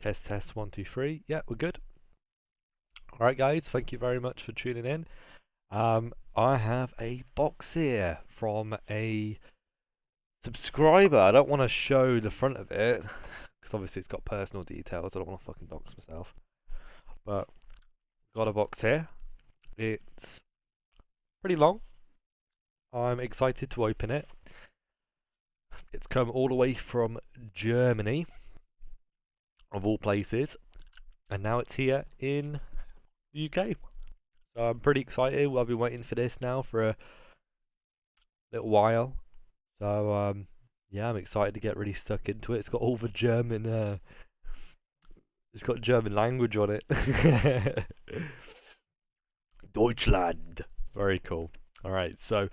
Test, test, one, two, three. Yeah, we're good. Alright, guys, thank you very much for tuning in. I have a box here from a subscriber. I don't want to show the front of it, because obviously it's got personal details. I don't want to fucking dox myself. But, got a box here. It's pretty long. I'm excited to open it. It's come all the way from Germany, of all places, and now it's here in the UK. So I'm pretty excited. I've been waiting for this now for a little while. So yeah, I'm excited to get really stuck into it. It's got all the German it's got German language on it. Deutschland. Very cool. Alright, so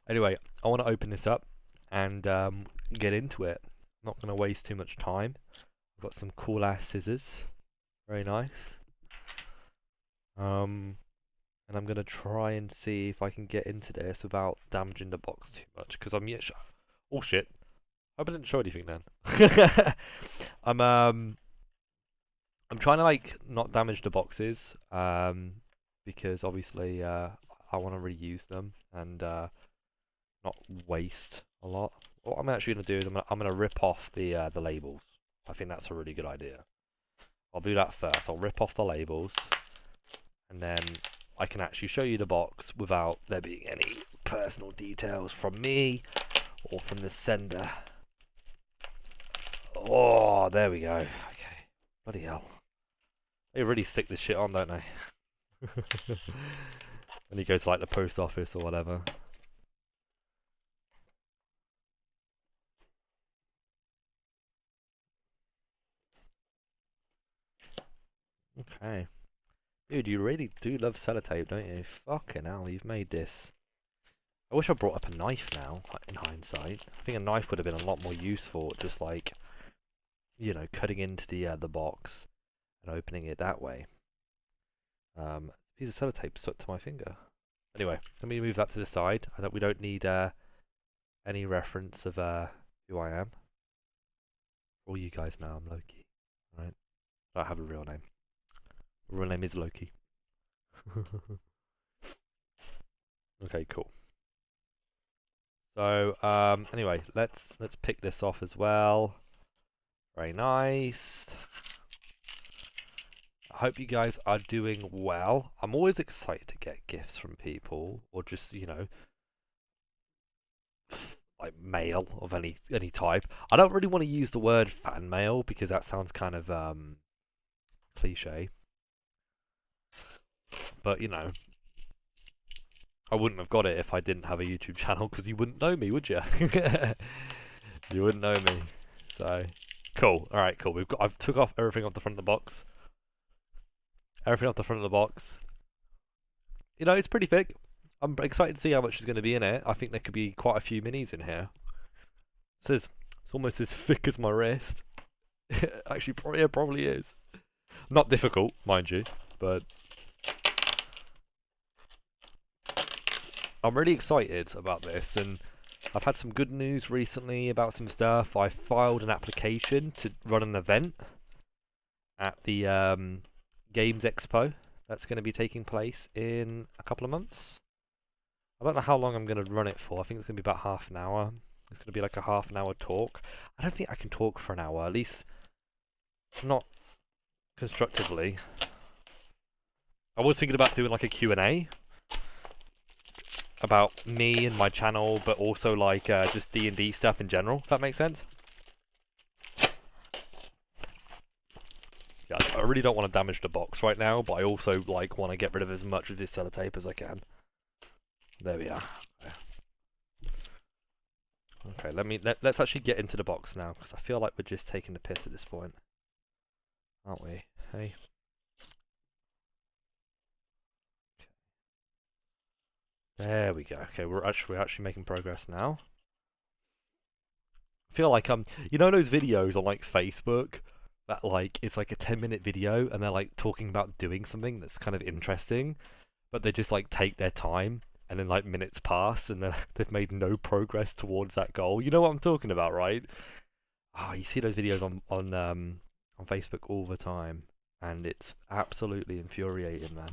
anyway, I want to open this up and get into it. Not going to waste too much time. I've got some cool ass scissors. Very nice. And I'm going to try and see if I can get into this without damaging the box too much. Because I'm yet... Oh shit. I hope I didn't show anything then. I'm trying to like not damage the boxes. Because obviously I want to reuse them and not waste a lot. What I'm actually going to do is I'm going to rip off the labels. I think that's a really good idea. I'll do that first. I'll rip off the labels. And then I can actually show you the box without there being any personal details from me or from the sender. Oh, there we go. Okay. Bloody hell. They really stick this shit on, don't they? When you go to like the post office or whatever. Okay. Dude, you really do love sellotape, don't you? Fucking hell, you've made this. I wish I brought up a knife now, in hindsight. I think a knife would have been a lot more useful, just like, you know, cutting into the box and opening it that way. Piece of sellotape stuck to my finger. Anyway, let me move that to the side. We don't need any reference of who I am. All you guys know I'm Loki, right? I don't have a real name. My real name is Loki. Okay, cool. So anyway, let's pick this off as well. Very nice. I hope you guys are doing well. I'm always excited to get gifts from people, or just, you know, like mail of any type. I don't really want to use the word fan mail because that sounds kind of cliche. But you know, I wouldn't have got it if I didn't have a YouTube channel, because you wouldn't know me, would you? You wouldn't know me. So cool. All right, cool. I've took off everything off the front of the box. Everything off the front of the box. You know, it's pretty thick. I'm excited to see how much is going to be in it. I think there could be quite a few minis in here. It's almost as thick as my wrist. Actually, it probably is. Not difficult, mind you, but I'm really excited about this, and I've had some good news recently about some stuff. I filed an application to run an event at the Games Expo that's going to be taking place in a couple of months. I don't know how long I'm going to run it for. I think it's going to be about half an hour. It's going to be like a half an hour talk. I don't think I can talk for an hour, at least not constructively. I was thinking about doing like a Q&A about me and my channel, but also like just D&D stuff in general, if that makes sense. Yeah, I really don't want to damage the box right now, but I also like want to get rid of as much of this sellotape as I can. There we are. Okay, let's actually get into the box now, because I feel like we're just taking the piss at this point, aren't we? Hey. There we go. Okay, we're actually making progress now. I feel like you know those videos on like Facebook that like it's like a 10-minute video and they're like talking about doing something that's kind of interesting, but they just like take their time and then like minutes pass and then they've made no progress towards that goal. You know what I'm talking about, right? Ah, you see those videos on on Facebook all the time, and it's absolutely infuriating, man.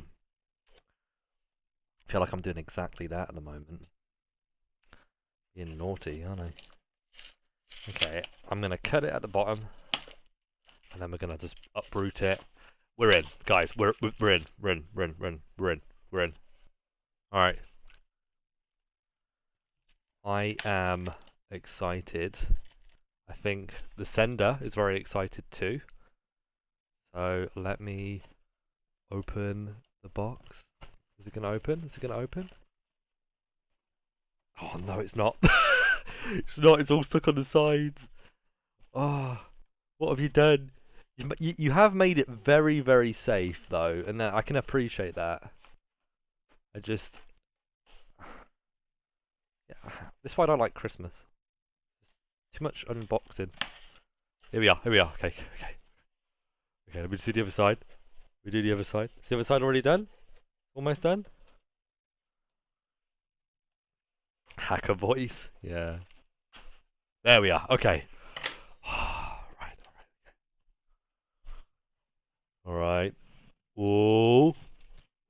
I feel like I'm doing exactly that at the moment. Being naughty, aren't I? Okay, I'm gonna cut it at the bottom, and then we're gonna just uproot it. We're in, guys. We're in. We're in. We're in. We're in. We're in. We're in. All right. I am excited. I think the sender is very excited too. So let me open the box. Is it gonna open? Is it gonna open? Oh no, it's not. It's not. It's all stuck on the sides. Oh, what have you done? You have made it very, very safe though, and I can appreciate that. I just, yeah, this is why I don't like Christmas. Too much unboxing. Here we are. Here we are. Okay, okay, okay. Let me see the other side. We do the other side. Is the other side already done? Almost done. Hacker voice. Yeah. There we are. Okay. Right. All right. Oh.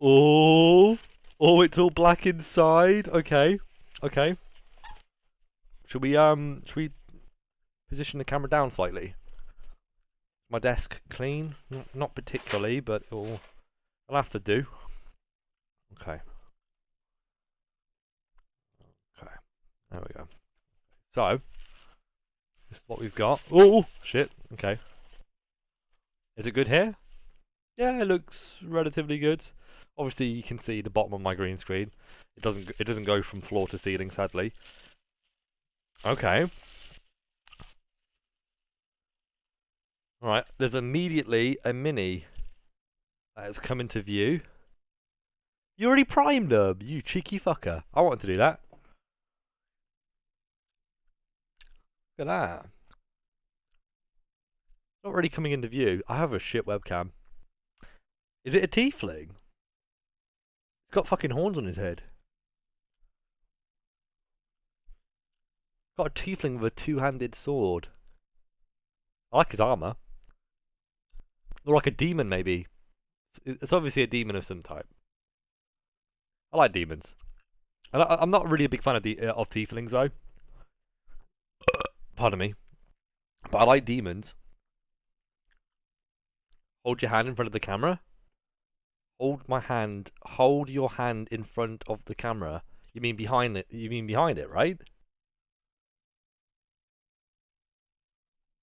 Oh. Oh, it's all black inside. Okay. Okay. Should we position the camera down slightly? My desk clean? Not particularly, but it'll have to do. Okay. Okay. There we go. So, this is what we've got. Oh shit. Okay. Is it good here? Yeah, it looks relatively good. Obviously, you can see the bottom of my green screen. It doesn't go from floor to ceiling, sadly. Okay. Alright, there's immediately a mini that has come into view. You already primed them, you cheeky fucker. I wanted to do that. Look at that. Not really coming into view. I have a shit webcam. Is it a tiefling? He's got fucking horns on his head. Got a tiefling with a two-handed sword. I like his armor. Or like a demon, maybe. It's obviously a demon of some type. I like demons. And I'm not really a big fan of tieflings, though. Pardon me. But I like demons. Hold your hand in front of the camera. Hold my hand. Hold your hand in front of the camera. You mean behind it? You mean behind it, right?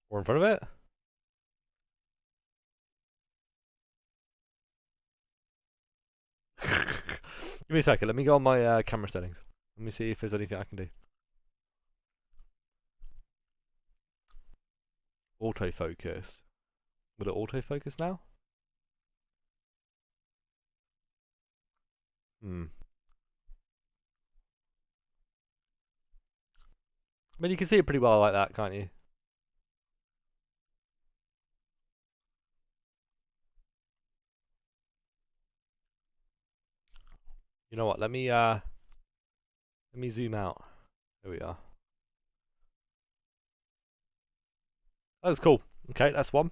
Or in front of it? Give me a second. Let me go on my camera settings. Let me see if there's anything I can do. Autofocus. Will it autofocus now? Hmm. I mean, you can see it pretty well like that, can't you? You know what? Let me zoom out. There we are. That looks cool. Okay, that's one.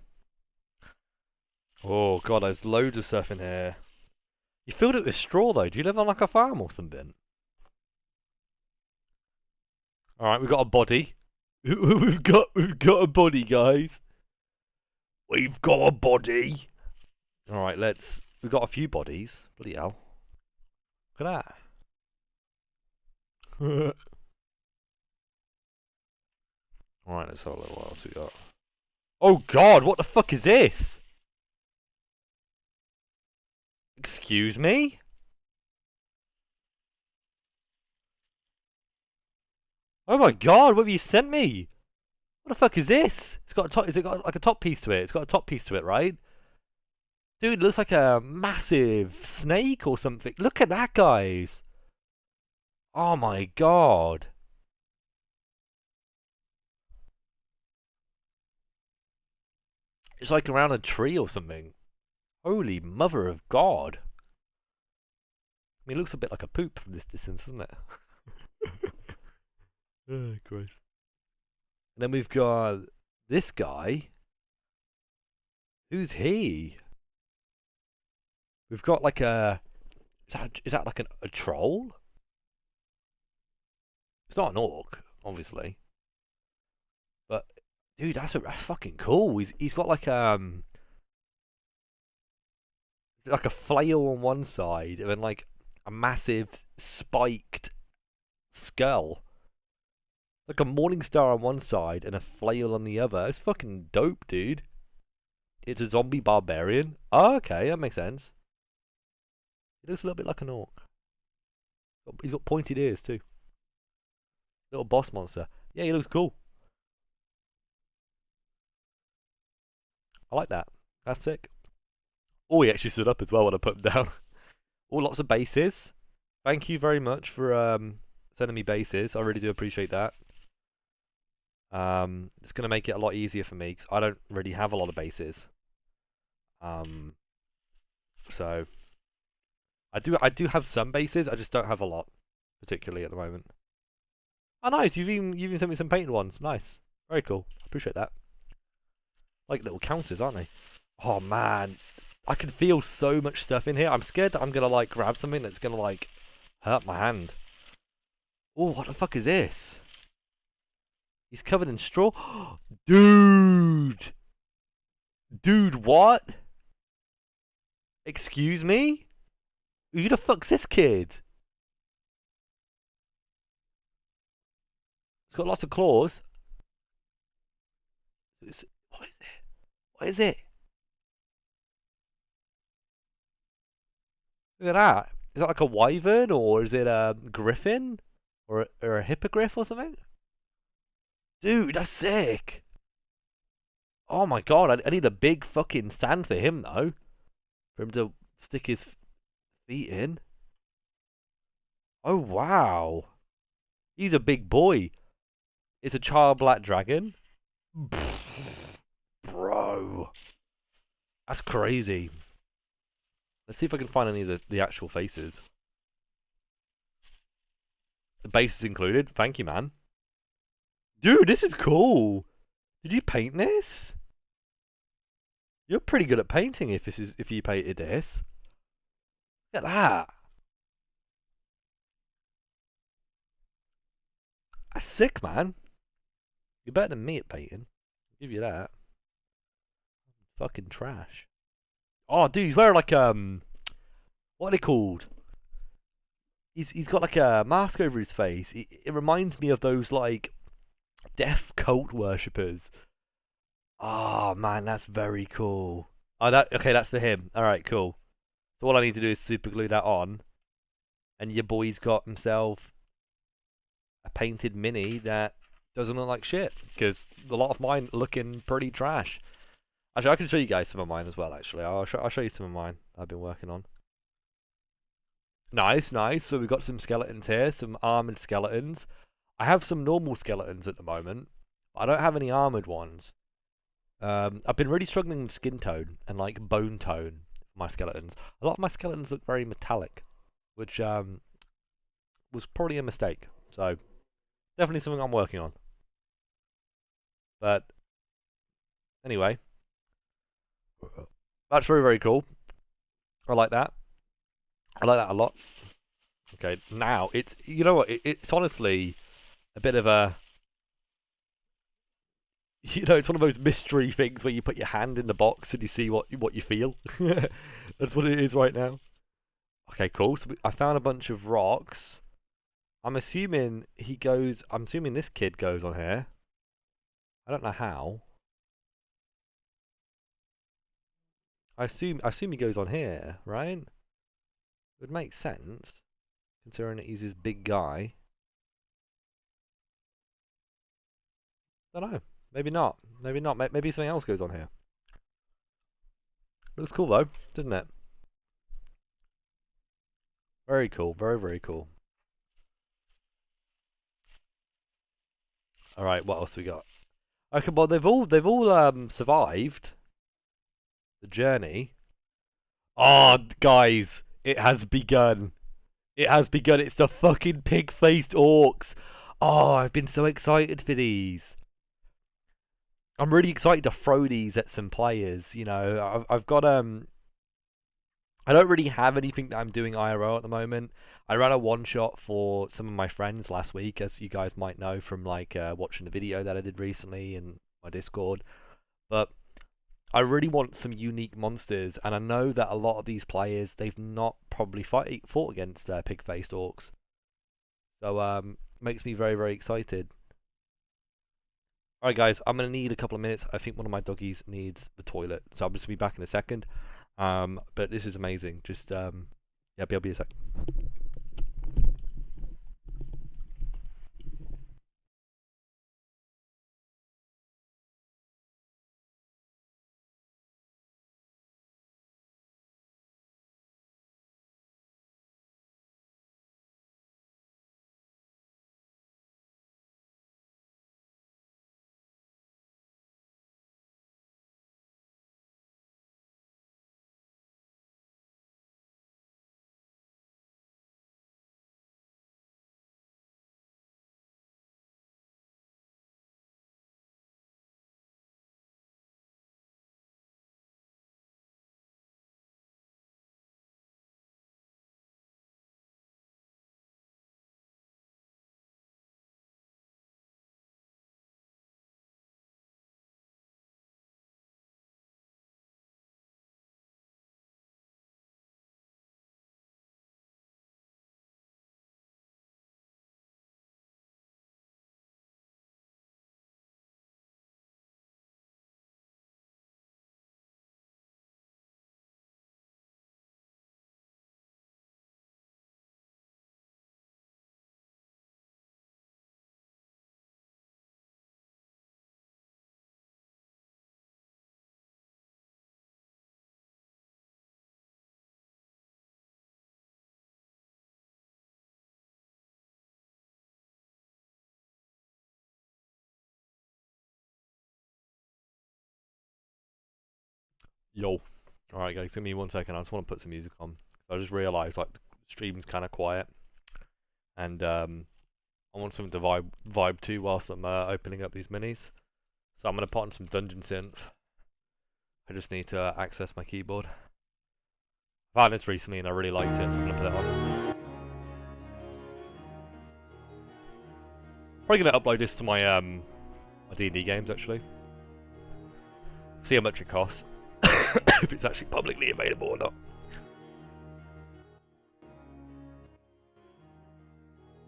Oh god, there's loads of stuff in here. You filled it with straw though. Do you live on like a farm or something? Alright, we've got a body. we've got a body, guys. We've got a body. Alright, we've got a few bodies. Bloody hell. Look at that. Alright, let's have a look what else we got. Oh god, what the fuck is this? Excuse me? Oh my god, what have you sent me? What the fuck is this? It's got a top, is it got like a top piece to it? It's got a top piece to it, right? Dude, it looks like a massive snake or something. Look at that, guys. Oh my god. It's like around a tree or something. Holy mother of God. I mean, it looks a bit like a poop from this distance, doesn't it? Oh, Christ. And then we've got this guy. Who's he? We've got like a... Is that like a troll? It's not an orc, obviously. But, dude, that's fucking cool. He's got like a flail on one side and then like a massive spiked skull. Like a morning star on one side and a flail on the other. It's fucking dope, dude. It's a zombie barbarian. Oh, okay, that makes sense. He looks a little bit like an orc. He's got pointed ears too. Little boss monster. Yeah, he looks cool. I like that. That's sick. Oh, he actually stood up as well when I put him down. Oh, lots of bases. Thank you very much for sending me bases. I really do appreciate that. It's going to make it a lot easier for me because I don't really have a lot of bases. So I do have some bases. I just don't have a lot, particularly at the moment. Oh, nice. You've even sent me some painted ones. Nice. Very cool. Appreciate that. Like little counters, aren't they? Oh man, I can feel so much stuff in here. I'm scared that I'm gonna like grab something that's gonna like hurt my hand. Oh, what the fuck is this? He's covered in straw. Dude! Dude, what? Excuse me? Who the fuck's this kid? He's got lots of claws. What is it? What is it? Look at that. Is that like a wyvern or is it a griffin? Or a hippogriff or something? Dude, that's sick. Oh my god, I need a big fucking stand for him though. For him to stick his feet in. Oh wow. He's a big boy. It's a child black dragon. Bro. That's crazy. Let's see if I can find any of the actual faces. The base is included. Thank you, man. Dude, this is cool. Did you paint this? You're pretty good at painting if you painted this. Look at that. That's sick, man. You're better than me at painting. I'll give you that. Fucking trash. Oh, dude, he's wearing like what are they called? He's got like a mask over his face. It reminds me of those like death cult worshippers. Oh man, that's very cool. Oh, that's for him. All right, cool. So all I need to do is super glue that on, and your boy's got himself a painted mini that doesn't look like shit. Because a lot of mine looking pretty trash. Actually, I can show you guys some of mine as well. Actually, I'll show you some of mine I've been working on. Nice, nice. So we've got some skeletons here, some armored skeletons. I have some normal skeletons at the moment. I don't have any armored ones. I've been really struggling with skin tone and like bone tone for my skeletons. A lot of my skeletons look very metallic, which was probably a mistake. So definitely something I'm working on. But anyway, that's very, very cool. I like that. I like that a lot. Okay, now it's, you know what, it's honestly a bit of a, you know, it's one of those mystery things where you put your hand in the box and you see what you feel. That's what it is right now. Okay, cool. So I found a bunch of rocks. I'm assuming this kid goes on here. I don't know how. I assume he goes on here, right? It would make sense, considering that he's this big guy. I don't know. Maybe not. Maybe not. Maybe something else goes on here. Looks cool though, doesn't it? Very cool. Very, very cool. All right. What else we got? Okay, well they've all survived the journey. Oh, guys, it has begun. It has begun. It's the fucking pig-faced orcs. Oh, I've been so excited for these. I'm really excited to throw these at some players. You know, I've got I don't really have anything that I'm doing IRL at the moment. I ran a one shot for some of my friends last week, as you guys might know from like watching the video that I did recently in my Discord. But I really want some unique monsters, and I know that a lot of these players, they've not probably fought against pig-faced orcs. So makes me very, very excited. Alright guys, I'm going to need a couple of minutes. I think one of my doggies needs the toilet, so I'll just be back in a second. But this is amazing. Just, yeah, I'll be a sec. Yo. Alright guys, give me 1 second. I just want to put some music on. I just realised like the stream's kind of quiet, and I want something to vibe to whilst I'm opening up these minis. So I'm going to put on some dungeon synth. I just need to access my keyboard. I found this recently and I really liked it, so I'm going to put it on. Probably going to upload this to my my D&D games actually. See how much it costs. If it's actually publicly available or not.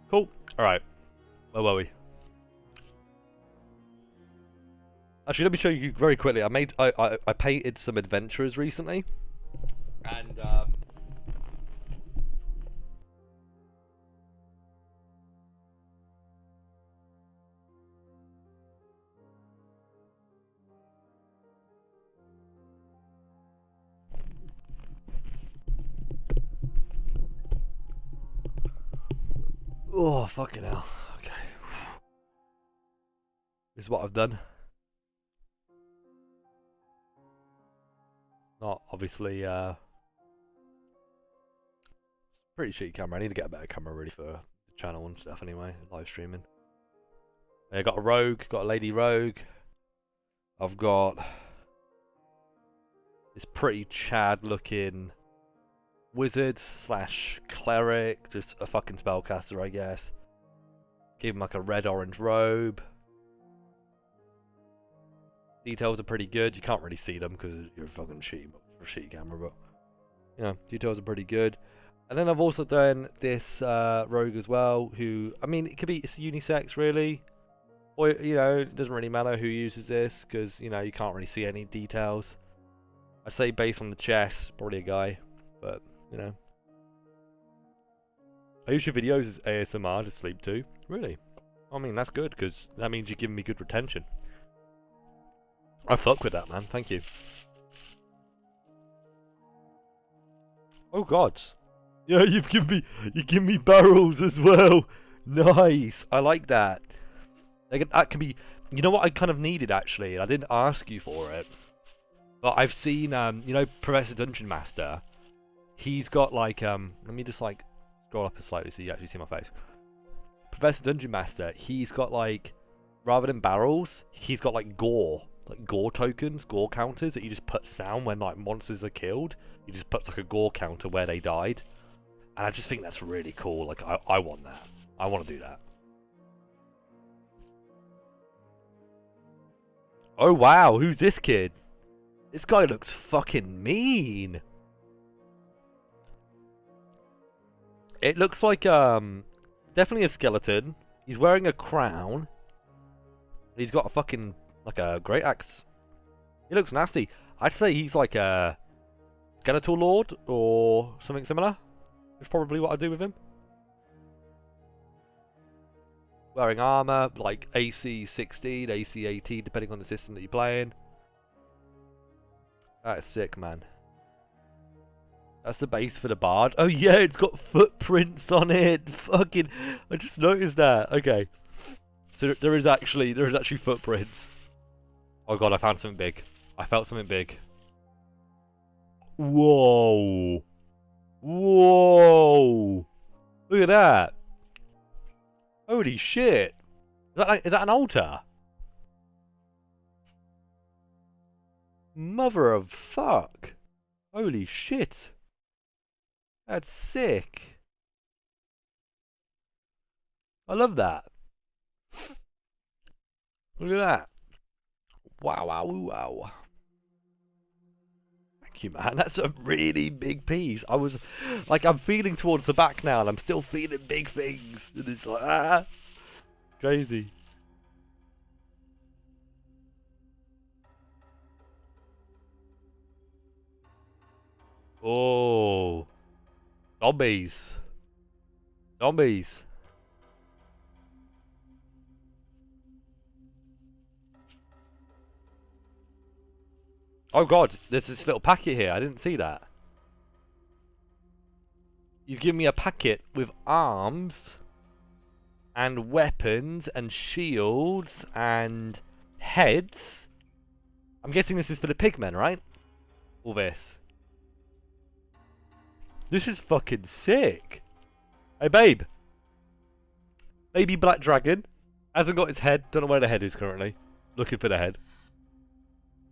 Cool. Alright. Where were we? Actually, let me show you very quickly. I painted some adventurers recently. And oh, fucking hell. Okay. This is what I've done. Not obviously pretty shitty camera. I need to get a better camera ready for the channel and stuff anyway, live streaming. I got a rogue, got a lady rogue. I've got this pretty Chad looking wizard slash cleric, just a fucking spellcaster I guess. Give him like a red orange robe. Details are pretty good. You can't really see them because you're fucking shitty for a shitty camera, but yeah, details are pretty good. And then I've also done this rogue as well, who, I mean, it's unisex really, or you know, it doesn't really matter who uses this because you know you can't really see any details. I'd say based on the chest, probably a guy, but you know. I use your videos as ASMR to sleep too. Really? I mean, that's good because that means you're giving me good retention. I fuck with that, man. Thank you. Oh gods. Yeah, you give me barrels as well. Nice. I like that. That can be. You know what I kind of needed actually. I didn't ask you for it, but I've seen you know, Professor Dungeon Master. He's got like let me just like scroll up slightly so you actually see my face. Professor Dungeon Master. He's got like, rather than barrels, he's got like gore like gore tokens, gore counters that you just put down when like monsters are killed. You just put like a gore counter where they died. And I just think that's really cool. Like, I want that. I want to do that. Oh, wow. Who's this kid? This guy looks fucking mean. It looks like, definitely a skeleton. He's wearing a crown. He's got a fucking, like a great axe. He looks nasty. I'd say he's like a skeletal lord or something similar. That's probably what I'd do with him. Wearing armor, like AC 16, AC 18, depending on the system that you're playing. That's sick, man. That's the base for the bard. Oh yeah, it's got footprints on it. Fucking, I just noticed that. Okay, so there is actually footprints. Oh god, I found something big. I felt something big. Whoa. Whoa! Look at that! Holy shit! Is that an altar? Mother of fuck! Holy shit! That's sick! I love that! Look at that! Wow, wow, wow! You, man, that's a really big piece. I was like, I'm feeling towards the back now and I'm still feeling big things, and it's like crazy. Oh, zombies. Oh god, there's this little packet here. I didn't see that. You've given me a packet with arms and weapons and shields and heads. I'm guessing this is for the pigmen, right? All this. This is fucking sick. Hey, babe. Baby black dragon. Hasn't got its head. Don't know where the head is currently. Looking for the head.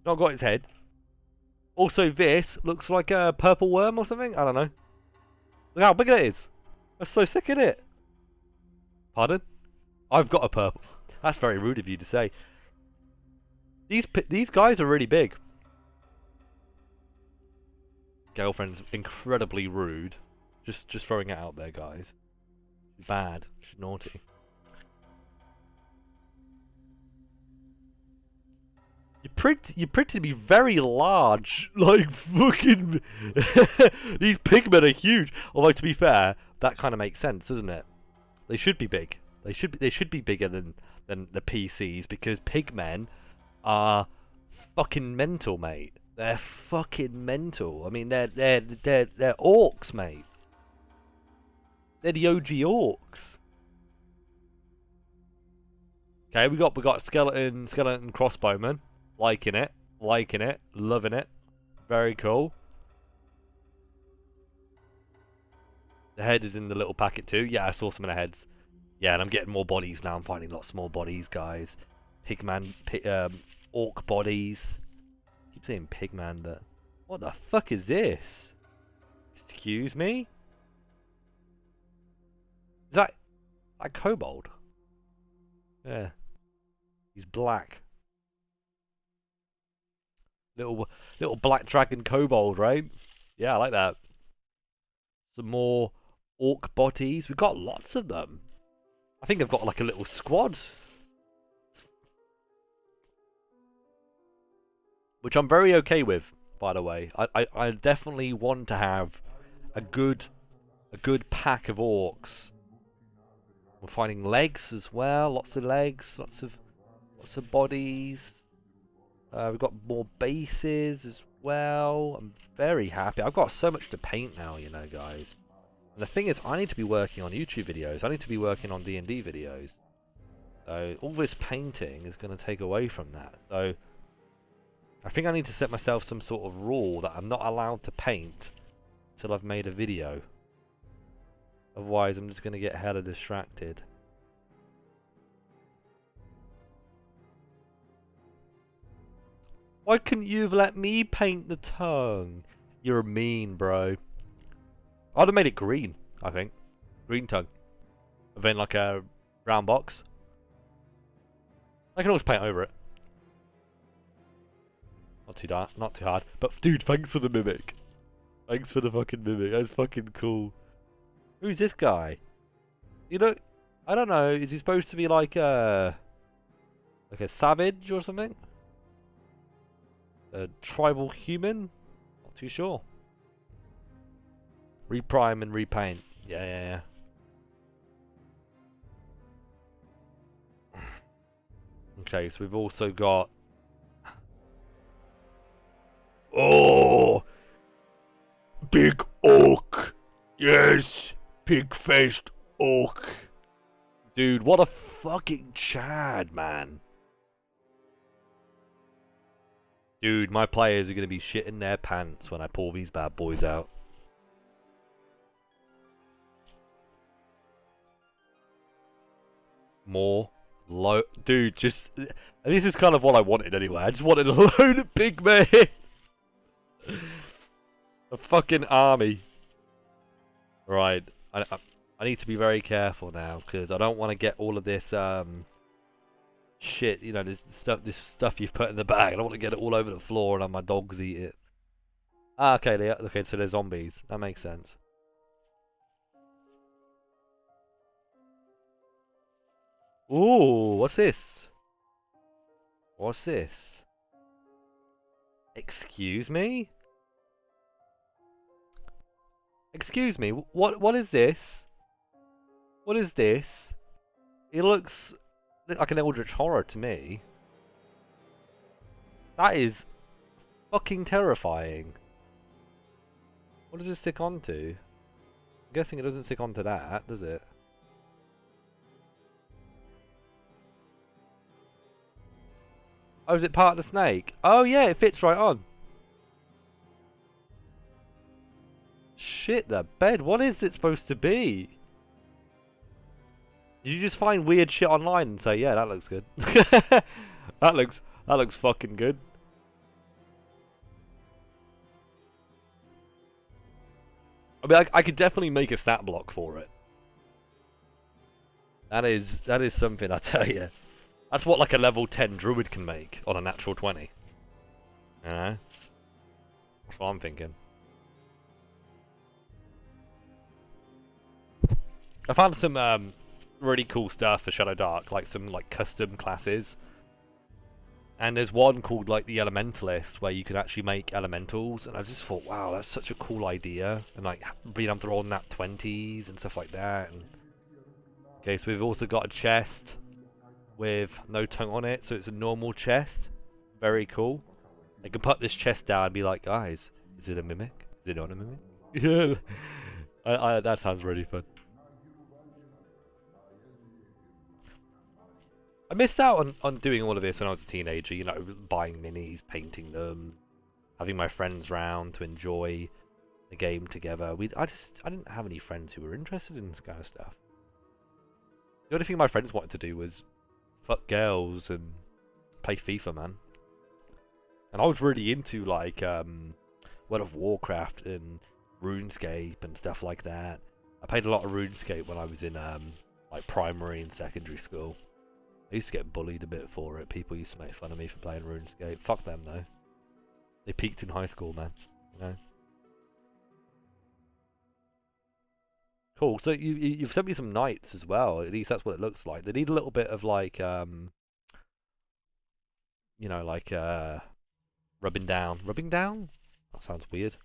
Not got its head. Also, this looks like a purple worm or something. I don't know. Look how big it is. That's so sick, isn't it? Pardon? I've got a purple. That's very rude of you to say. These guys are really big. Girlfriend's incredibly rude. Just throwing it out there, guys. She's bad. She's naughty. You're pretty to be very large. Like fucking these pigmen are huge. Although to be fair, that kind of makes sense, doesn't it? They should be big. They should be bigger than the PCs because pigmen are fucking mental, mate. They're fucking mental. I mean, they're orcs, mate. They're the OG orcs. Okay, we got skeleton crossbowman. Liking it, loving it. Very cool. The head is in the little packet too. Yeah, I saw some of the heads. Yeah, and I'm getting more bodies now. I'm finding lots more bodies, guys. Orc bodies. I keep saying pigman, but what the fuck is this? Excuse me? Is that kobold? Yeah. He's black. Little black dragon kobold, right? Yeah, I like that. Some more orc bodies. We've got lots of them. I think I've got like a little squad. Which I'm very okay with, by the way. I definitely want to have a good pack of orcs. We're finding legs as well. Lots of legs. Lots of bodies. We've got more bases as well. I'm very happy. I've got so much to paint now, you know, guys. And the thing is, I need to be working on YouTube videos. I need to be working on D&D videos. So all this painting is going to take away from that. So I think I need to set myself some sort of rule that I'm not allowed to paint until I've made a video. Otherwise, I'm just going to get hella distracted. Why couldn't you have let me paint the tongue? You're mean, bro. I'd have made it green, I think. Green tongue. And then like a round box. I can always paint over it. Not too dark, not too hard. But dude, thanks for the mimic. Thanks for the fucking mimic. That's fucking cool. Who's this guy? You know, I don't know. Is he supposed to be like a savage or something? A tribal human? Not too sure. Reprime and repaint. Yeah. Okay, so we've also got... Oh! Big oak! Yes! Pig-faced oak! Dude, what a fucking Chad, man. Dude, my players are going to be shitting their pants when I pull these bad boys out. More low, dude. Just this is kind of what I wanted anyway. I just wanted a load of big men, a fucking army. Right, I need to be very careful now because I don't want to get all of this shit. You know, this stuff you've put in the bag. I don't want to get it all over the floor and have my dogs eat it. Ah, okay, okay. So they're zombies. That makes sense. Ooh, what's this? What's this? Excuse me? Excuse me, what is this? What is this? It looks like an eldritch horror to me. That is fucking terrifying. What does this stick onto? I'm guessing it doesn't stick onto that, does it? Oh, is it part of the snake? Oh yeah, it fits right on. Shit, the bed. What is it supposed to be? Did you just find weird shit online and say, yeah, that looks good? that looks fucking good. I mean, I could definitely make a stat block for it. That is something, I tell you. That's what like a level 10 druid can make on a natural 20. You know? That's what I'm thinking. I found some really cool stuff for Shadow Dark, like some like custom classes. And there's one called like the Elementalist where you can actually make elementals, and I just thought, wow, that's such a cool idea. And like being able to roll nat 20s and stuff like that. And okay, so we've also got a chest with no tongue on it, so it's a normal chest. Very cool. I can put this chest down and be like, guys, is it a mimic? Is it not a mimic? Yeah, that sounds really fun. I missed out on doing all of this when I was a teenager, you know, buying minis, painting them, having my friends round to enjoy the game together. I didn't have any friends who were interested in this kind of stuff. The only thing my friends wanted to do was fuck girls and play FIFA, man. And I was really into like World of Warcraft and RuneScape and stuff like that. I played a lot of RuneScape when I was in like primary and secondary school. I used to get bullied a bit for it. People used to make fun of me for playing RuneScape. Fuck them though. They peaked in high school, man. You know. Cool. So you've sent me some knights as well. At least that's what it looks like. They need a little bit of like you know, like rubbing down. Rubbing down? That sounds weird.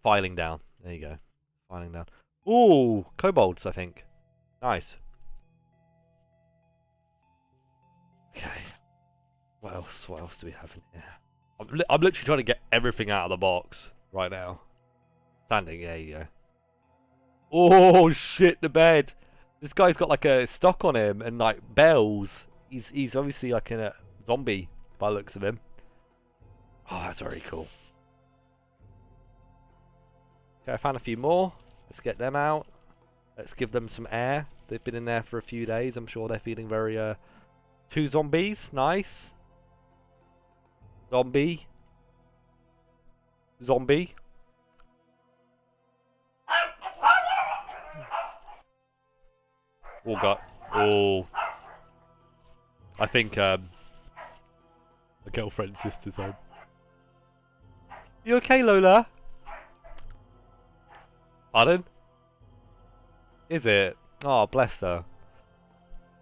Filing down. There you go. Filing down. Ooh, kobolds, I think. Nice. Okay. What else? What else do we have in here? I'm literally trying to get everything out of the box right now. Standing. There you go. Oh shit! The bed. This guy's got like a stock on him and like bells. He's obviously like a zombie by the looks of him. Oh, that's very cool. Okay, I found a few more. Let's get them out. Let's give them some air. They've been in there for a few days. I'm sure they're feeling very 2 zombies. Nice. Zombie. Zombie. Oh god. Oh. I think a girlfriend's sister's home. You okay, Lola? Pardon? Is it? Oh, bless her.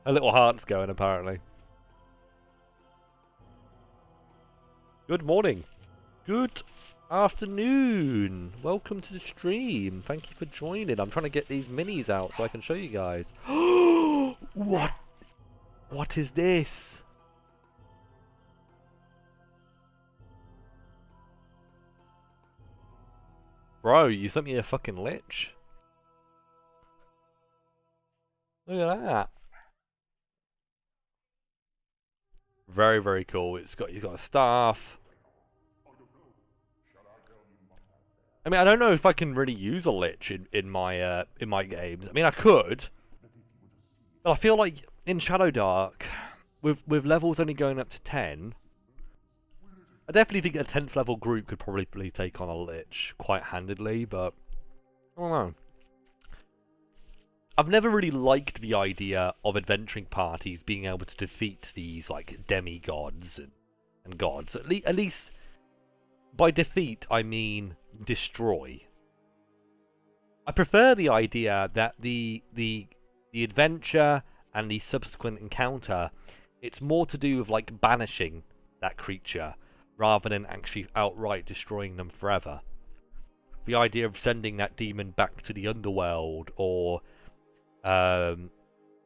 Her little heart's going, apparently. Good morning. Good afternoon. Welcome to the stream. Thank you for joining. I'm trying to get these minis out so I can show you guys. What? What is this? Bro, you sent me a fucking lich. Look at that. Very, very cool. He's got a staff. I mean, I don't know if I can really use a lich in my games. I mean, I could, but I feel like in Shadow Dark, with levels only going up to 10, I definitely think a 10th level group could probably take on a lich quite handedly. But I don't know. I've never really liked the idea of adventuring parties being able to defeat these like demigods and gods. At least by defeat I mean destroy. I prefer the idea that the adventure and the subsequent encounter, it's more to do with like banishing that creature rather than actually outright destroying them forever. The idea of sending that demon back to the underworld, or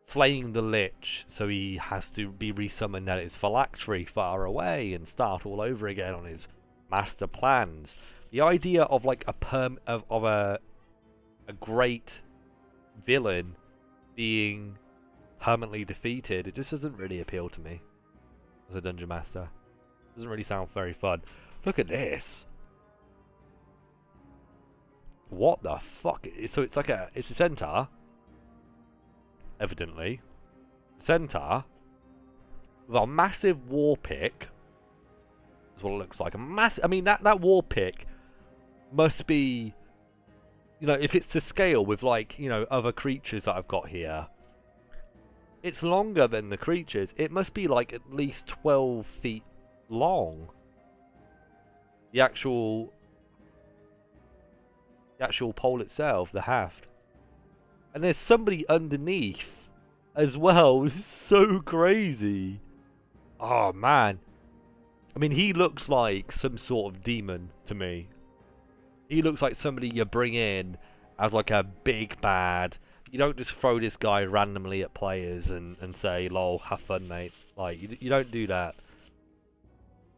slaying the lich so he has to be resummoned at his phylactery far away and start all over again on his master plans. The idea of like a great villain being permanently defeated, it just doesn't really appeal to me as a dungeon master. It doesn't really sound very fun. Look at this. What the fuck? So it's like it's a centaur. Evidently. Centaur with a massive war pick. That's what it looks like. I mean, that war pick must be, you know, if it's to scale with, like, you know, other creatures that I've got here, it's longer than the creatures. It must be like at least 12 feet long. The actual pole itself, the haft. And there's somebody underneath as well. This is so crazy. Oh, man. I mean, he looks like some sort of demon to me. He looks like somebody you bring in as like a big bad. You don't just throw this guy randomly at players and say, lol, have fun, mate. Like, you don't do that.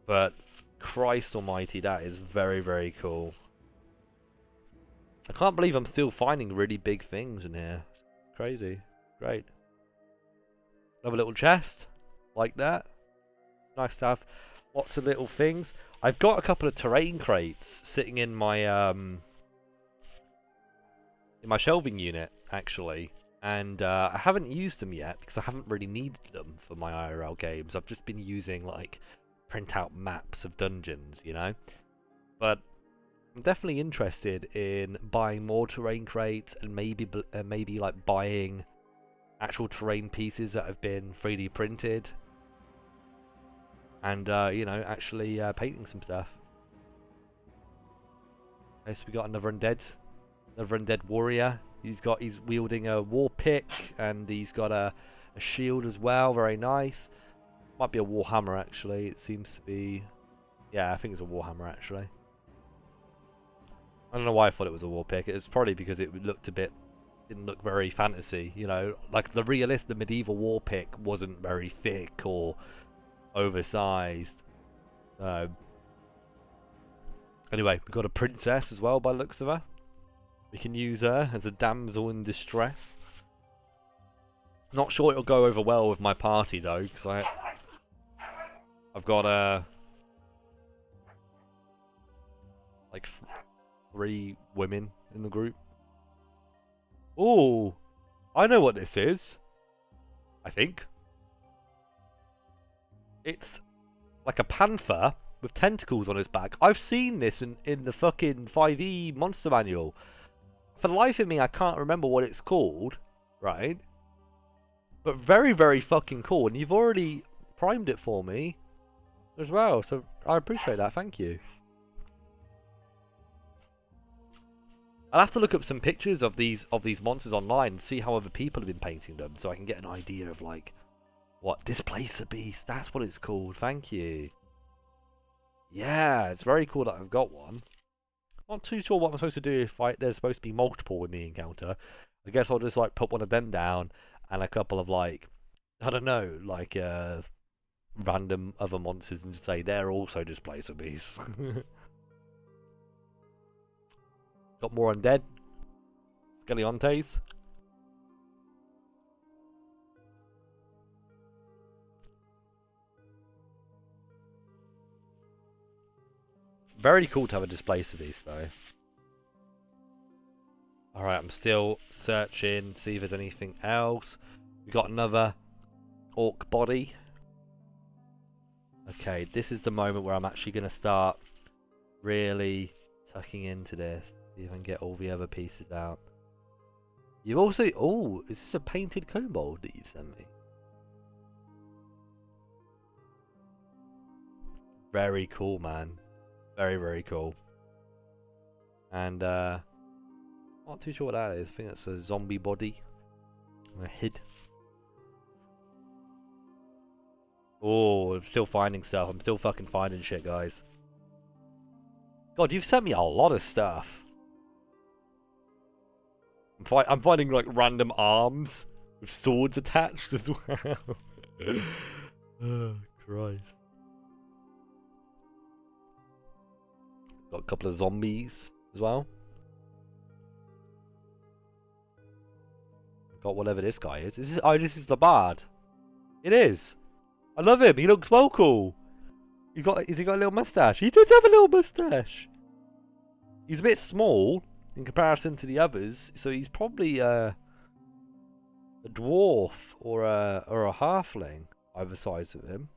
But, Christ almighty, that is very, very cool. I can't believe I'm still finding really big things in here. It's crazy. Great. Another little chest. Like that. Nice to have lots of little things. I've got a couple of terrain crates sitting in my shelving unit, actually. And I haven't used them yet because I haven't really needed them for my IRL games. I've just been using, like, printout maps of dungeons, you know? But I'm definitely interested in buying more terrain crates and maybe like buying actual terrain pieces that have been 3D printed, and you know, actually painting some stuff. Okay, so we got another undead warrior. He's wielding a war pick and he's got a shield as well. Very nice. Might be a warhammer actually. It seems to be. Yeah, I think it's a warhammer actually. I don't know why I thought it was a war pick. It's probably because it didn't look very fantasy, you know. Like the medieval war pick wasn't very thick or oversized. Anyway, we've got a princess as well by the looks of her. We can use her as a damsel in distress. Not sure it'll go over well with my party though, because I've got like 3 women in the group. Oh, I know what this is. I think it's like a panther with tentacles on his back. I've seen this in the fucking 5e monster manual. For the life of me, I can't remember what it's called, right? But very, very fucking cool. And you've already primed it for me as well, so I appreciate that. Thank you. I'll have to look up some pictures of these monsters online and see how other people have been painting them, so I can get an idea of like what Displacer Beast. That's what it's called. Thank you. Yeah, it's very cool that I've got one. Not too sure what I'm supposed to do if there's supposed to be multiple in the encounter. I guess I'll just like put one of them down and a couple of like, I don't know, like random other monsters and just say they're also Displacer Beasts. Got more undead. Skeliontes. Very cool to have a Displacer Beast though. Alright, I'm still searching to see if there's anything else. We got another orc body. Okay, this is the moment where I'm actually going to start really tucking into this. See if I can get all the other pieces out. You've also... Oh, is this a painted kobold that you've sent me? Very cool, man. Very, very cool. And, not too sure what that is. I think that's a zombie body. And a head. Oh, I'm still finding stuff. I'm still fucking finding shit, guys. God, you've sent me a lot of stuff. I'm finding like random arms with swords attached as well. Oh, Christ. Got a couple of zombies as well. Got whatever this guy is. Oh, this is the bard. It is. I love him. He looks well cool. Has he got a little mustache? He does have a little mustache. He's a bit small in comparison to the others, so he's probably a dwarf or a halfling either sides of him.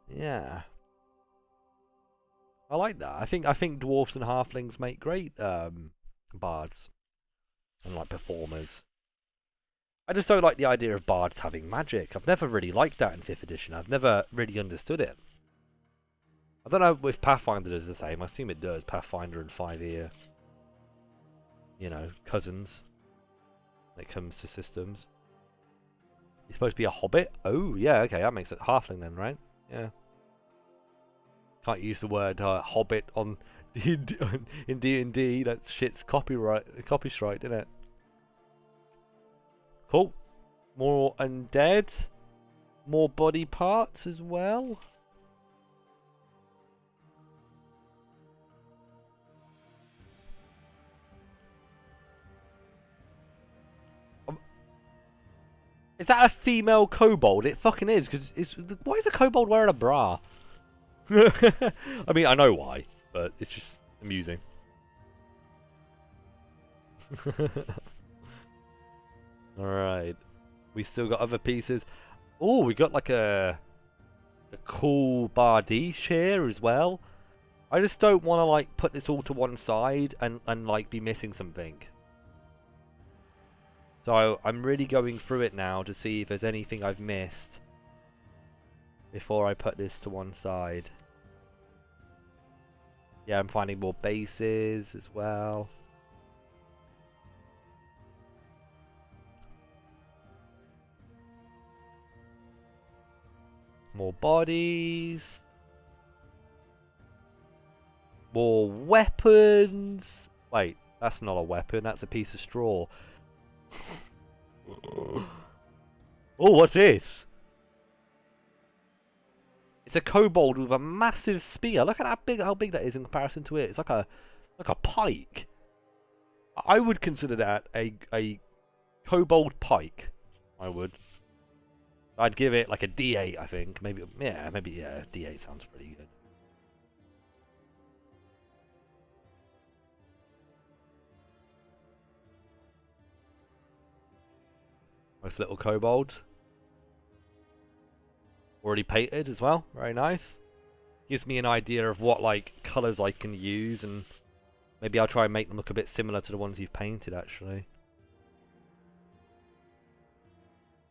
Yeah. I like that. I think dwarfs and halflings make great bards and like performers. I just don't like the idea of bards having magic. I've never really liked that in 5th edition. I've never really understood it. I don't know if Pathfinder does the same. I assume it does. Pathfinder and 5e are, you know, cousins when it comes to systems. He's supposed to be a hobbit? Oh, yeah, okay, that makes it halfling then, right? Yeah. Can't use the word hobbit on in D&D. That shit's copy strike, isn't it? Cool. More undead. More body parts as well. Is that a female kobold? It fucking is, because why is a kobold wearing a bra? I mean, I know why, but it's just amusing. Alright. We still got other pieces. Oh, we got like a cool bardiche here as well. I just don't want to like put this all to one side and like be missing something. So I'm really going through it now to see if there's anything I've missed before I put this to one side. Yeah, I'm finding more bases as well. More bodies. More weapons. Wait, that's not a weapon, that's a piece of straw. Oh, what's this? It's a kobold with a massive spear. Look at how big that is in comparison to it. It's like a pike. I would consider that a kobold pike. I would. I'd give it like a D8, I think. Maybe yeah, D8 sounds pretty good. Nice little kobold. Already painted as well. Very nice. gives me an idea of what like colours I can use, and maybe I'll try and make them look a bit similar to the ones you've painted actually.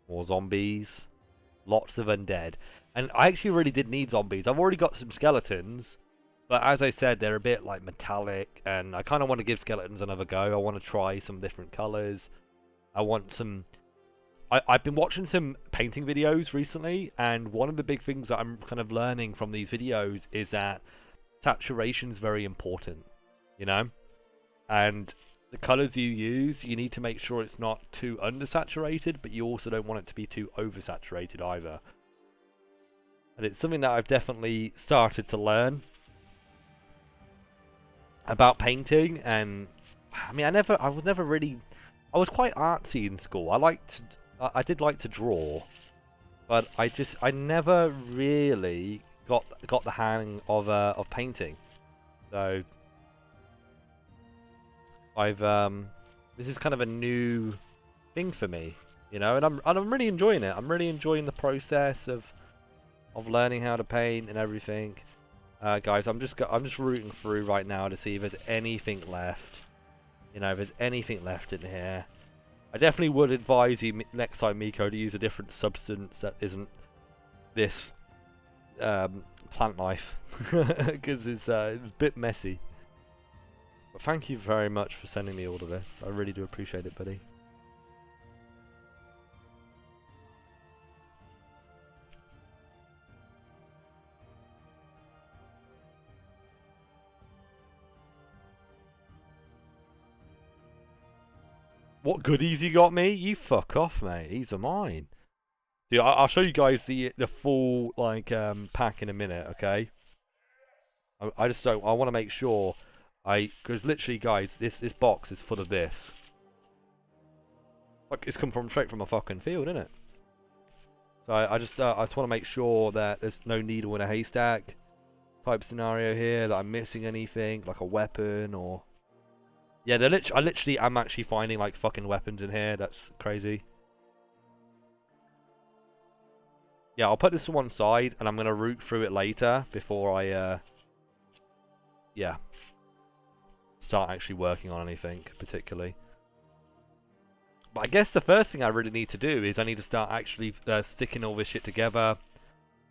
More zombies. Lots of undead. And I actually really did need zombies. I've already got some skeletons, but as I said, they're a bit like metallic, and I kind of want to give skeletons another go. I want to try some different colours. I want some... I've been watching some painting videos recently, and one of the big things that I'm kind of learning from these videos is that saturation is very important, you know? And the colours you use, you need to make sure it's not too undersaturated, but you also don't want it to be too oversaturated either. And it's something that I've definitely started to learn about painting. And I mean, I was quite artsy in school. I did like to draw, but I never really got the hang of painting. So this is kind of a new thing for me, you know, and I'm really enjoying it. I'm really enjoying the process of learning how to paint and everything. Guys, I'm just rooting through right now to see if there's anything left. You know, if there's anything left in here. I definitely would advise you next time, Miko, to use a different substance that isn't this plant life, because it's a bit messy. But thank you very much for sending me all of this. I really do appreciate it, buddy. What goodies you got me? You fuck off, mate. These are mine. Dude, I'll show you guys the full like pack in a minute, okay? I just don't. I want to make sure because literally, guys, this box is full of this. Like it's come straight from a fucking field, isn't it? So I just want to make sure that there's no needle in a haystack type scenario here. That I'm missing anything like a weapon or. Yeah, I literally am actually finding like fucking weapons in here. That's crazy. Yeah, I'll put this to one side and I'm gonna root through it later before I yeah, start actually working on anything particularly. But I guess the first thing I really need to do is I need to start actually sticking all this shit together.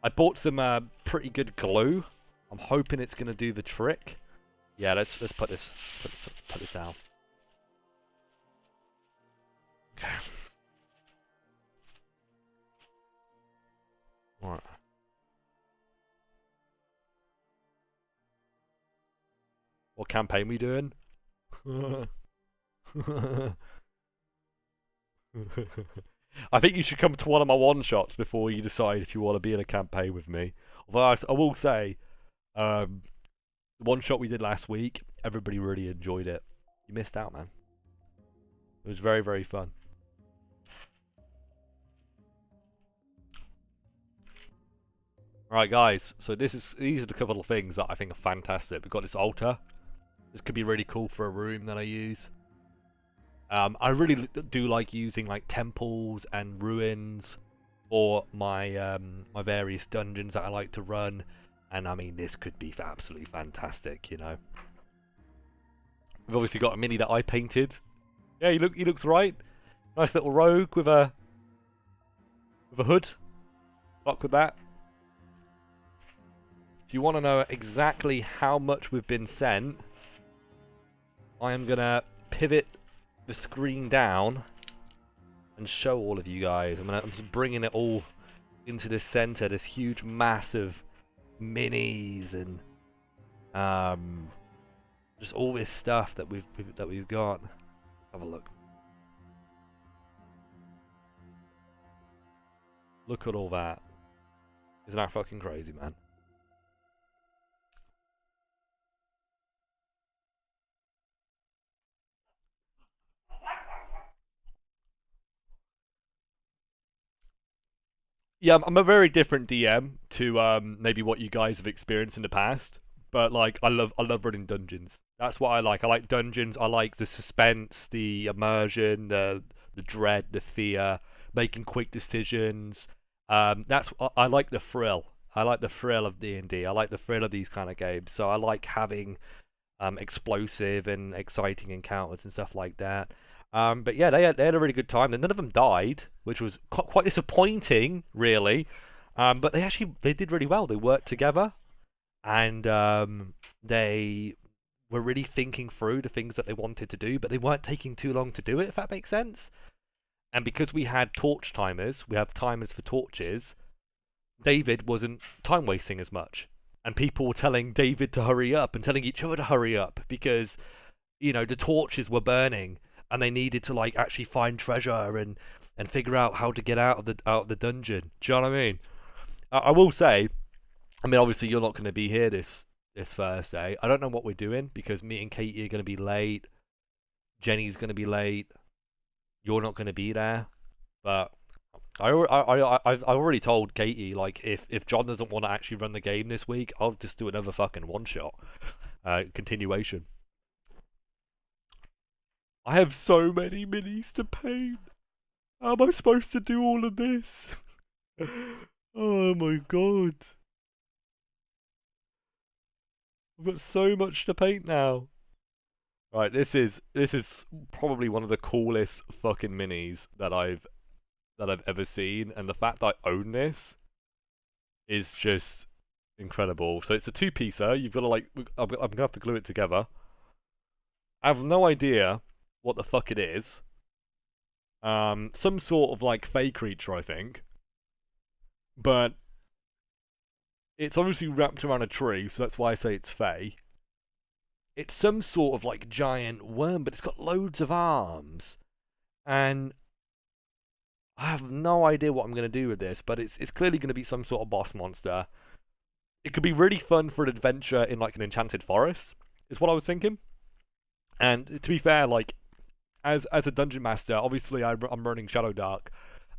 I bought some pretty good glue. I'm hoping it's gonna do the trick. Yeah, let's put this down. Okay. All right. What campaign we doing? I think you should come to one of my one shots before you decide if you want to be in a campaign with me. Although I will say, the one shot we did last week, everybody really enjoyed it. You missed out, man. It was very, very fun. Alright guys, so these are the couple of things that I think are fantastic. We've got this altar. This could be really cool for a room that I use. I really do like using like temples and ruins for my my various dungeons that I like to run. And I mean, this could be absolutely fantastic, you know. We've obviously got a mini that I painted. Yeah, he looks right. Nice little rogue with a hood. Fuck with that. If you want to know exactly how much we've been sent, I am gonna pivot the screen down and show all of you guys. I'm just bringing it all into this center, this huge, massive minis and just all this stuff that we've got. Let's have a look. Look at all that. Isn't that fucking crazy, man? Yeah, I'm a very different DM to maybe what you guys have experienced in the past. But like, I love running dungeons. That's what I like. I like dungeons. I like the suspense, the immersion, the dread, the fear, making quick decisions. I like the thrill. I like the thrill of D&D. I like the thrill of these kind of games. So I like having explosive and exciting encounters and stuff like that. But yeah, they had a really good time. And none of them died, which was quite disappointing, really. But they did really well. They worked together, and they were really thinking through the things that they wanted to do, but they weren't taking too long to do it. If that makes sense. And because we had torch timers, we have timers for torches. David wasn't time wasting as much. And people were telling David to hurry up and telling each other to hurry up because, the torches were burning and they needed to like actually find treasure and figure out how to get out of the dungeon. Do you know what I mean? I will say, obviously you're not going to be here this Thursday. I don't know what we're doing because me and Katie are going to be late. Jenny's going to be late. You're not going to be there, but I've already told Katie, like, if John doesn't want to actually run the game this week, I'll just do another fucking one shot continuation. I have so many minis to paint. How am I supposed to do all of this? Oh my god. I've got so much to paint now. Right, this is probably one of the coolest fucking minis that I've ever seen, and the fact that I own this is just incredible. So it's a two-piecer. You've got to like, I'm gonna have to glue it together. I have no idea what the fuck it is. Some sort of like fey creature, I think. But it's obviously wrapped around a tree, so that's why I say it's fey. It's some sort of like giant worm, but it's got loads of arms. And I have no idea what I'm going to do with this, but it's clearly going to be some sort of boss monster. It could be really fun for an adventure in like an enchanted forest, is what I was thinking. And to be fair, like, as a dungeon master, obviously I'm running Shadow Dark,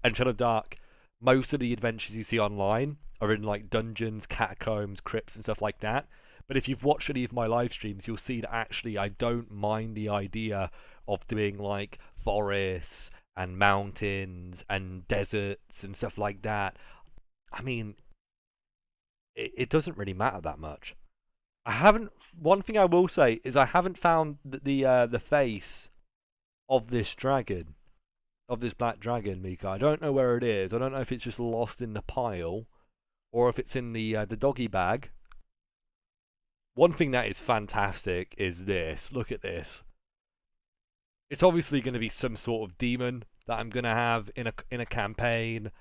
and Shadow Dark, most of the adventures you see online are in like dungeons, catacombs, crypts, and stuff like that. But if you've watched any of my live streams, you'll see that actually I don't mind the idea of doing like forests and mountains and deserts and stuff like that. I mean, it doesn't really matter that much. I haven't. One thing I will say is I haven't found the face of this dragon, of this black dragon, Mika. I don't know where it is. I don't know if it's just lost in the pile, or if it's in the doggy bag. One thing that is fantastic is this. Look at this. It's obviously going to be some sort of demon that I'm going to have in a campaign.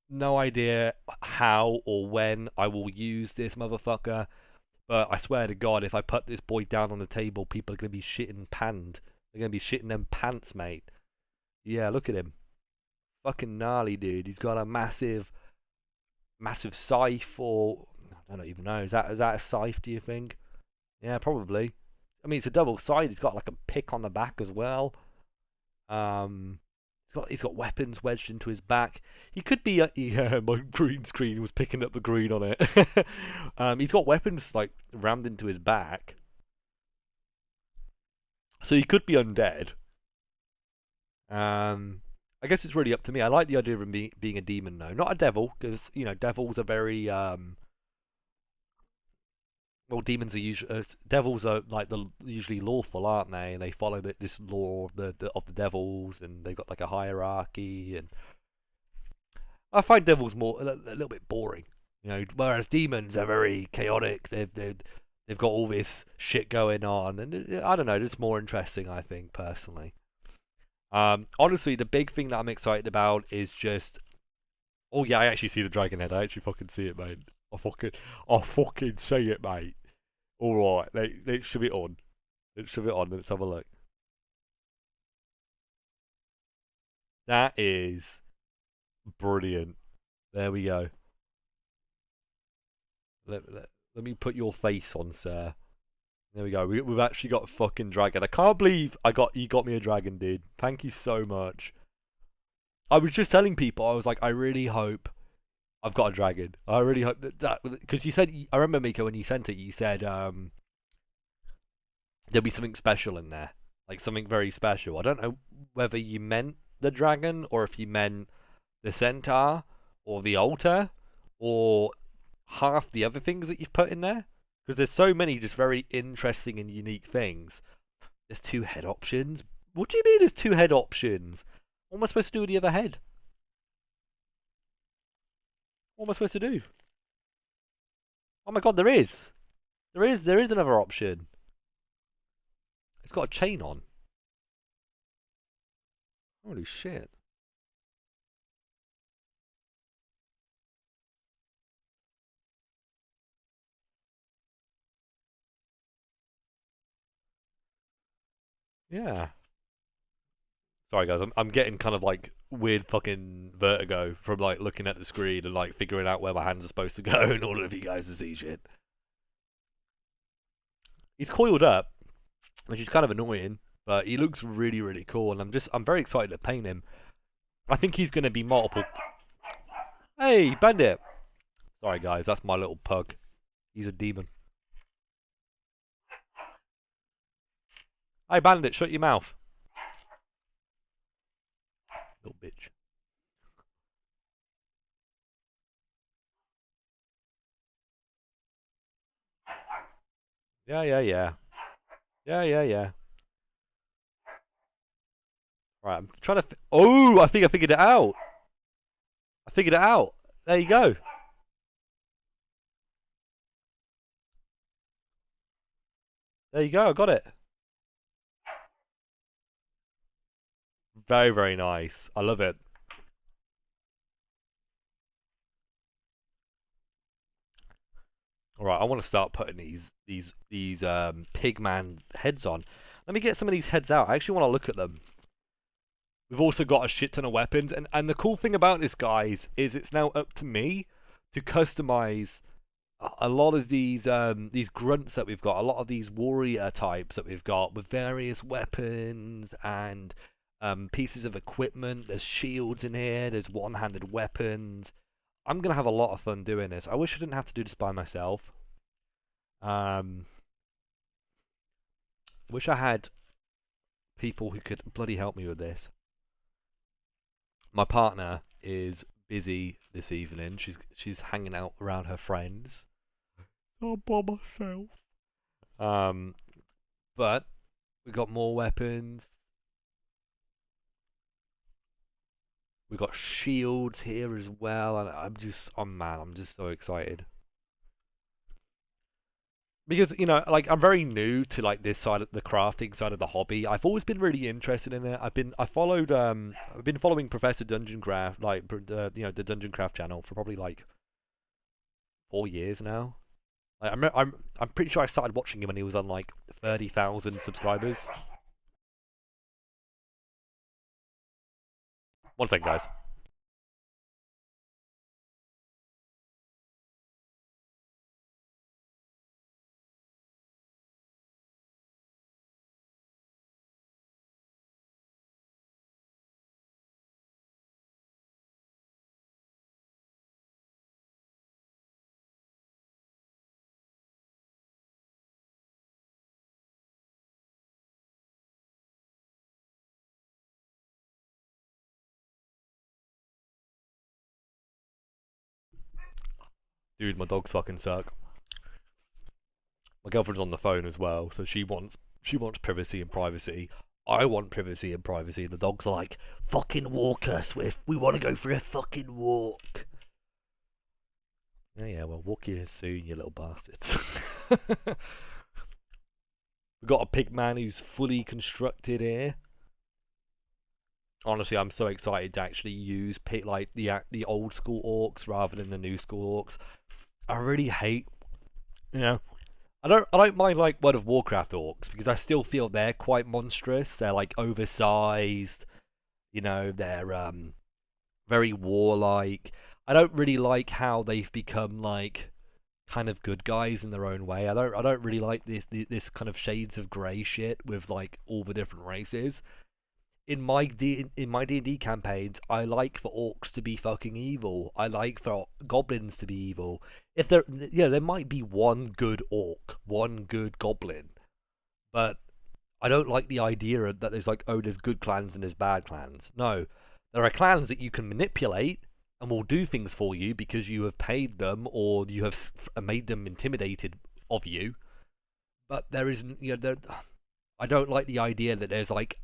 No idea how or when I will use this motherfucker. But I swear to God, if I put this boy down on the table, people are going to be shitting panned. They're going to be shitting them pants, mate. Yeah, look at him. Fucking gnarly, dude. He's got a massive scythe, or I don't even know. Is that a scythe, do you think? Yeah, probably. I mean, it's a double side. He's got like a pick on the back as well. He's got weapons wedged into his back. He could be. Yeah, my green screen was picking up the green on it. He's got weapons like rammed into his back, so he could be undead. I guess it's really up to me. I like the idea of him being a demon, though, not a devil, because devils are very well, demons are usually devils are like usually lawful, aren't they? And they follow this law of the devils, and they've got like a hierarchy. And I find devils more a little bit boring, whereas demons are very chaotic. They've got all this shit going on, and I don't know, it's more interesting, I think, personally. Honestly, the big thing that I'm excited about is just, oh yeah, I actually see the dragon head. I actually fucking see it, mate. I fucking see it, mate. Alright, let's shove it on. Let's shove it on. Let's have a look. That is brilliant. There we go. Let me put your face on, sir. There we go. We've actually got a fucking dragon. I can't believe you got me a dragon, dude. Thank you so much. I was just telling people, I was like, I really hope I've got a dragon. I really hope that because you said, I remember, Miko, when you sent it, you said there'll be something special in there, like something very special. I don't know whether you meant the dragon or if you meant the centaur or the altar, or half the other things that you've put in there. Because there's so many just very interesting and unique things. There's 2 head options. What do you mean there's 2 head options? What am I supposed to do with the other head? What am I supposed to do? Oh my god, there is! There is another option. It's got a chain on. Holy shit. Yeah. Sorry guys, I'm getting kind of like weird fucking vertigo from like looking at the screen and like figuring out where my hands are supposed to go in order for you guys to see shit. He's coiled up, which is kind of annoying, but he looks really, really cool, and I'm very excited to paint him. I think he's going to be multiple. Hey, Bandit! Sorry guys, that's my little pug. He's a demon. Hey Bandit, shut your mouth. Little bitch. Yeah, yeah, yeah. Yeah, yeah, yeah. Right, I'm trying to. Oh, I think I figured it out. I figured it out. There you go. There you go. I got it. Very, very nice. I love it. All right, I want to start putting these pigman heads on. Let me get some of these heads out. I actually want to look at them. We've also got a shit ton of weapons, and the cool thing about this, guys, is it's now up to me to customize a lot of these grunts that we've got, a lot of these warrior types that we've got with various weapons and pieces of equipment. There's shields in here. There's one-handed weapons. I'm gonna have a lot of fun doing this. I wish I didn't have to do this by myself. Wish I had people who could bloody help me with this. My partner is busy this evening. She's hanging out around her friends. I'm by myself. But we got more weapons. We got shields here as well, and oh man, I'm just so excited. Because, you know, like, I'm very new to like this side of the crafting side of the hobby. I've always been really interested in it. I've been following Professor Dungeon Craft, like you know, the Dungeon Craft channel for probably like 4 years now. Like, I'm pretty sure I started watching him when he was on like 30,000 subscribers. One second, guys. Dude, my dogs fucking suck. My girlfriend's on the phone as well, so she wants privacy and privacy. I want privacy and privacy. The dogs are like, fucking walk us, we want to go for a fucking walk. Yeah, well, walk you soon, you little bastards. We've got a pig man who's fully constructed here. Honestly, I'm so excited to actually use like the old school orcs rather than the new school orcs. I really hate, you know, I don't mind like World of Warcraft orcs because I still feel they're quite monstrous. They're like oversized, you know, they're very warlike. I don't really like how they've become like kind of good guys in their own way. I don't really like this kind of shades of grey shit with like all the different races. In my D&D campaigns, I like for orcs to be fucking evil. I like for goblins to be evil. If there, you know, there might be one good orc, one good goblin, but I don't like the idea that there's like, oh, there's good clans and there's bad clans. No, there are clans that you can manipulate, and will do things for you because you have paid them or you have made them intimidated of you. But there isn't, I don't like the idea that there's like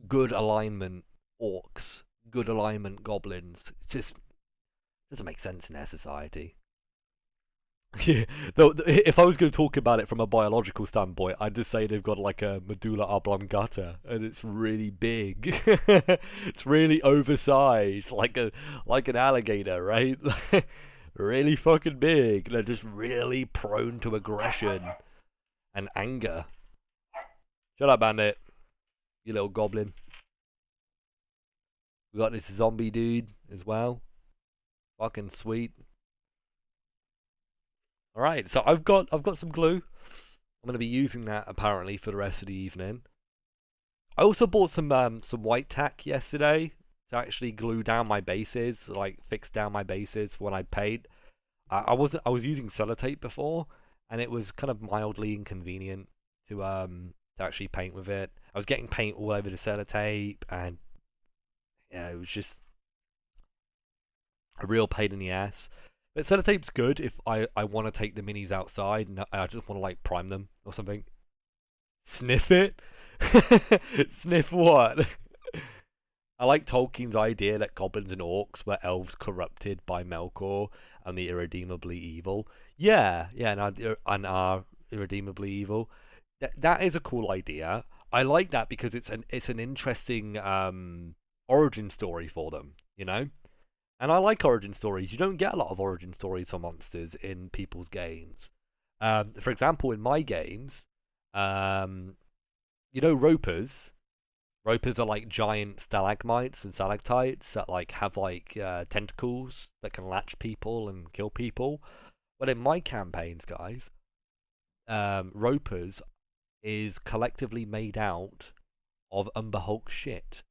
good alignment orcs, good alignment goblins. It just doesn't make sense in their society. Yeah, if I was going to talk about it from a biological standpoint, I'd just say they've got like a medulla oblongata, and it's really big. It's really oversized, like an alligator, right? Really fucking big. They're just really prone to aggression and anger. Shut up, bandit, you little goblin. We got this zombie dude as well. Fucking sweet. All right, so I've got some glue. I'm gonna be using that apparently for the rest of the evening. I also bought some white tack yesterday to actually glue down my bases, like fix down my bases for when I paint. I was using sellotape before, and it was kind of mildly inconvenient to actually paint with it. I was getting paint all over the sellotape, and yeah, it was just a real pain in the ass. But sellotape's good if I want to take the minis outside and I just want to like prime them or something. Sniff it? Sniff what? I like Tolkien's idea that goblins and orcs were elves corrupted by Melkor and the irredeemably evil. Yeah, yeah, and are irredeemably evil. That is a cool idea. I like that because it's an interesting origin story for them, you know? And I like origin stories. You don't get a lot of origin stories for monsters in people's games. For example, in my games, um, ropers. Ropers are like giant stalagmites and stalactites that like have like tentacles that can latch people and kill people. But in my campaigns, guys, ropers is collectively made out of Umber Hulk shit.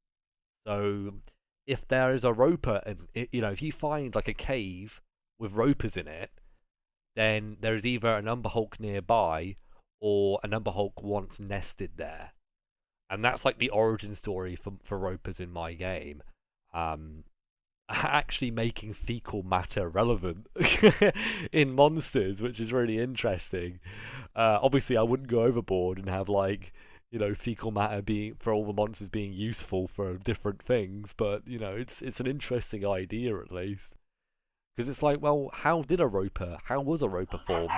So if there is a roper, and if you find like a cave with ropers in it, then there is either an Umber Hulk nearby or an Umber Hulk once nested there, and that's like the origin story for ropers in my game. Actually making fecal matter relevant in monsters, which is really interesting. Obviously, I wouldn't go overboard and have like fecal matter being for all the monsters being useful for different things, but it's an interesting idea at least because it's like, well, how was a roper formed?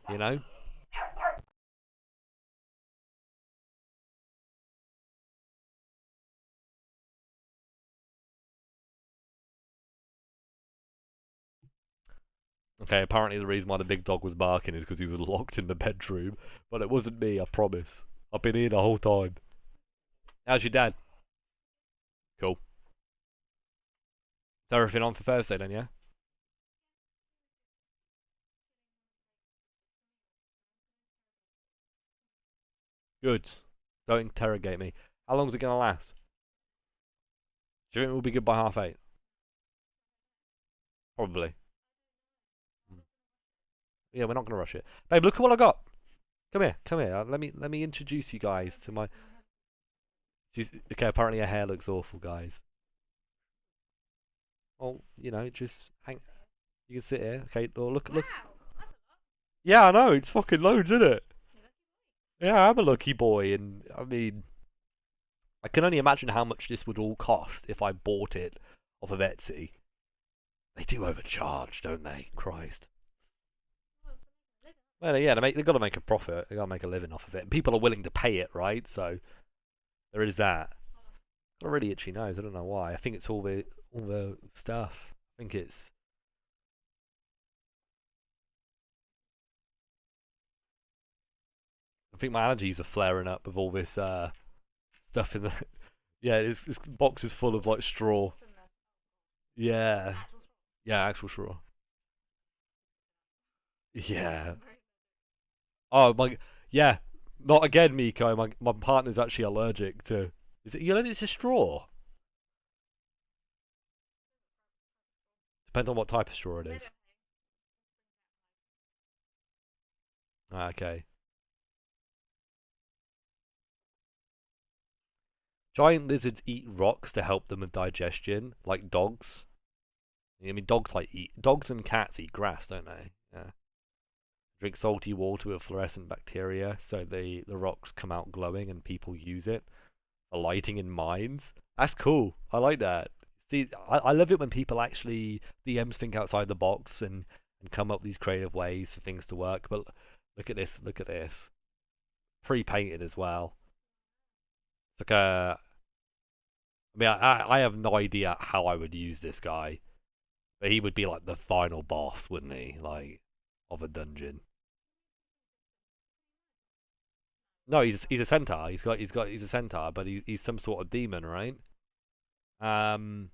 You know. Okay, apparently the reason why the big dog was barking is because he was locked in the bedroom, but it wasn't me, I promise. I've been here the whole time. How's your dad? Cool. Is everything on for Thursday then, yeah? Good. Don't interrogate me. How long is it gonna last? Do you think we'll be good by 8:30? Probably. Mm. Yeah, we're not gonna rush it. Babe, look at what I got. Come here, come here. Let me introduce you guys to my. Okay. Apparently her hair looks awful, guys. Well, just hang. You can sit here. Okay. Oh, look. Yeah, I know. It's fucking loads, isn't it? Yeah, I'm a lucky boy, and I mean, I can only imagine how much this would all cost if I bought it off of Etsy. They do overcharge, don't they? Christ. Well, yeah, they've got to make a profit. They got to make a living off of it. And people are willing to pay it, right? So there is that. Got a really itchy nose. I don't know why. I think it's all the stuff. I think it's. I think my allergies are flaring up with all this stuff in the. Yeah, this box is full of like straw. Yeah, yeah, actual straw. Yeah. Oh my. Yeah. Not again, Miko. My partner's actually allergic to. Is it? You allergic to straw? Depends on what type of straw it is. Ah, okay. Giant lizards eat rocks to help them with digestion, like dogs. I mean, dogs and cats eat grass, don't they? Yeah. Drink salty water with fluorescent bacteria, so the rocks come out glowing, and people use it for lighting in mines. That's cool. I like that. See, I love it when people actually DMs think outside the box and come up with these creative ways for things to work. But look at this. Look at this. Pre-painted as well. It's like a. I mean, I have no idea how I would use this guy, but he would be like the final boss, wouldn't he? Like, of a dungeon. No, he's a centaur. He's a centaur, but he's some sort of demon, right? Um,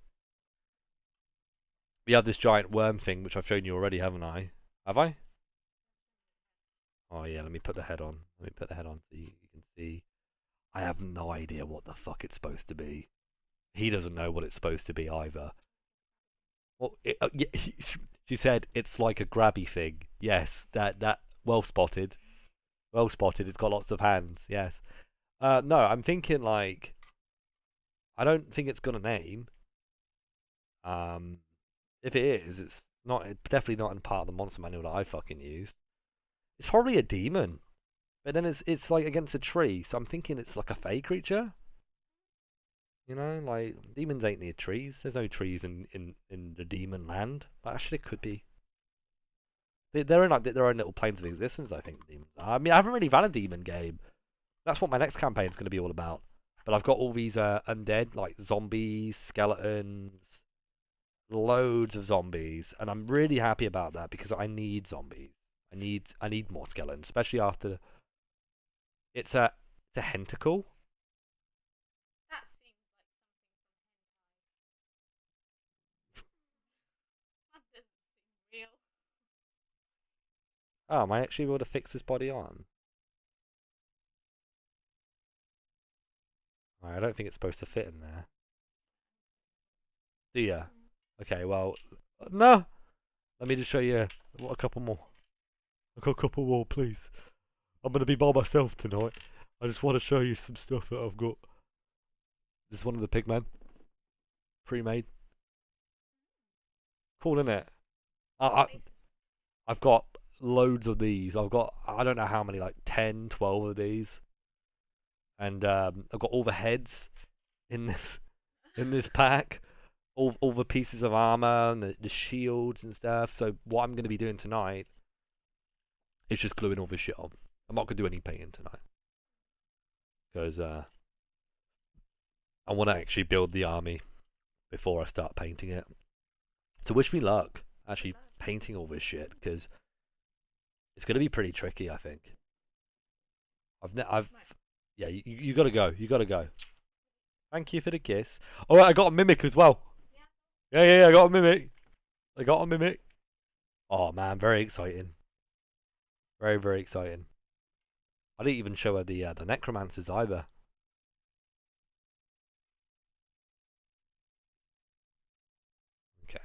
we have this giant worm thing, which I've shown you already, haven't I? Have I? Oh yeah, let me put the head on. Let me put the head on so you can see. I have no idea what the fuck it's supposed to be. He doesn't know what it's supposed to be either. Well, yeah, she said it's like a grabby thing. Yes, that well spotted. Well spotted. It's got lots of hands. Yes. No, I'm thinking like I don't think it's got a name. Um, if it is, it's definitely not in part of the monster manual that I fucking used. It's probably a demon, but then it's like against a tree, so I'm thinking it's like a fey creature. You know, like demons ain't near trees. There's no trees in the demon land, but actually it could be. They're in like their own little planes of existence. I think demons are. I mean, I haven't really run a demon game. That's what my next campaign is going to be all about. But I've got all these undead, like zombies, skeletons, loads of zombies, and I'm really happy about that because I need zombies. I need more skeletons, especially after it's a hentacle. That seems like something from hentai. That doesn't seem real. Oh, am I actually able to fix this body on? I don't think it's supposed to fit in there. Do ya? Okay, well, no. Let me just show you a couple more. I've got a couple more, please. I'm gonna be by myself tonight. I just want to show you some stuff that I've got. This is one of the pigmen, pre-made. Cool, isn't it? I, I've got loads of these. I don't know how many, like 10, 12 of these, and I've got all the heads in this pack, all the pieces of armor and the shields and stuff. So what I'm gonna be doing tonight is just gluing all this shit on. I'm not gonna do any painting tonight because I want to actually build the army before I start painting it. So wish me luck actually painting all this shit because it's gonna be pretty tricky. I think. I've yeah. You gotta go. You gotta go. Thank you for the kiss. Oh, I got a mimic as well. Yeah. I got a mimic. I got a mimic. Oh man, very exciting. Very very exciting. I didn't even show her the necromancers either. Okay.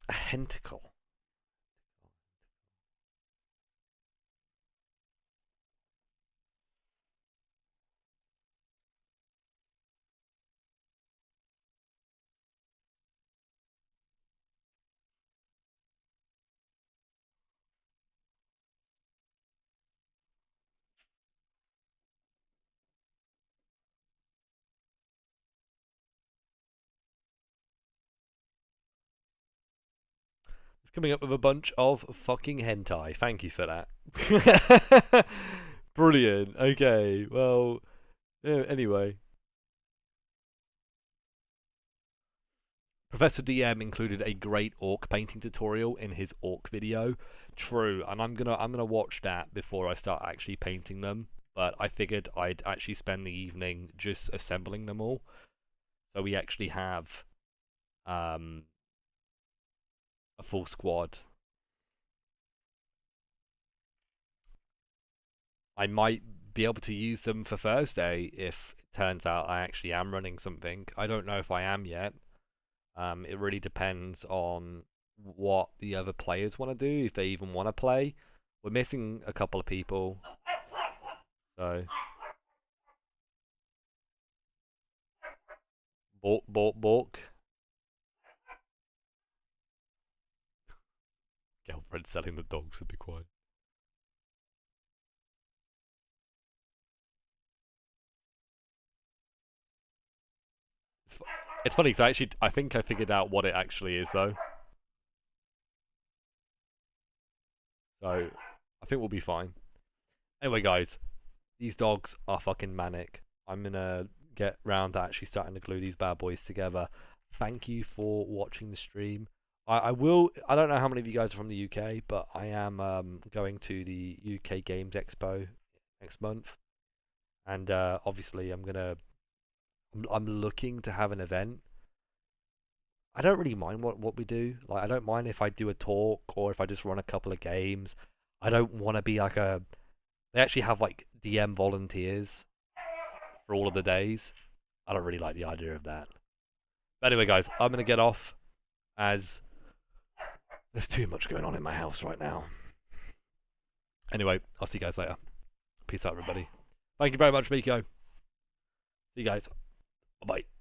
A hentacle. It's coming up with a bunch of fucking hentai. Thank you for that. Brilliant. Okay. Well. Yeah, anyway. Professor DM included a great orc painting tutorial in his orc video. True, and I'm gonna watch that before I start actually painting them. But I figured I'd actually spend the evening just assembling them all, so we actually have um, a full squad. I might be able to use them for Thursday if it turns out I actually am running something. I don't know if I am yet. It really depends on what the other players want to do, if they even want to play. We're missing a couple of people, so balk, balk, balk. Red selling the dogs, so be quiet. It's funny because I think I figured out what it actually is though. So I think we'll be fine. Anyway, guys, these dogs are fucking manic. I'm gonna get round to actually starting to glue these bad boys together. Thank you for watching the stream. I will. I don't know how many of you guys are from the UK, but I am going to the UK Games Expo next month, and obviously I'm looking to have an event. I don't really mind what we do. Like I don't mind if I do a talk or if I just run a couple of games. I don't want to be like a. They actually have like DM volunteers for all of the days. I don't really like the idea of that. But anyway, guys, I'm gonna get off as there's too much going on in my house right now. Anyway, I'll see you guys later. Peace out, everybody. Thank you very much, Miko. See you guys. Bye bye.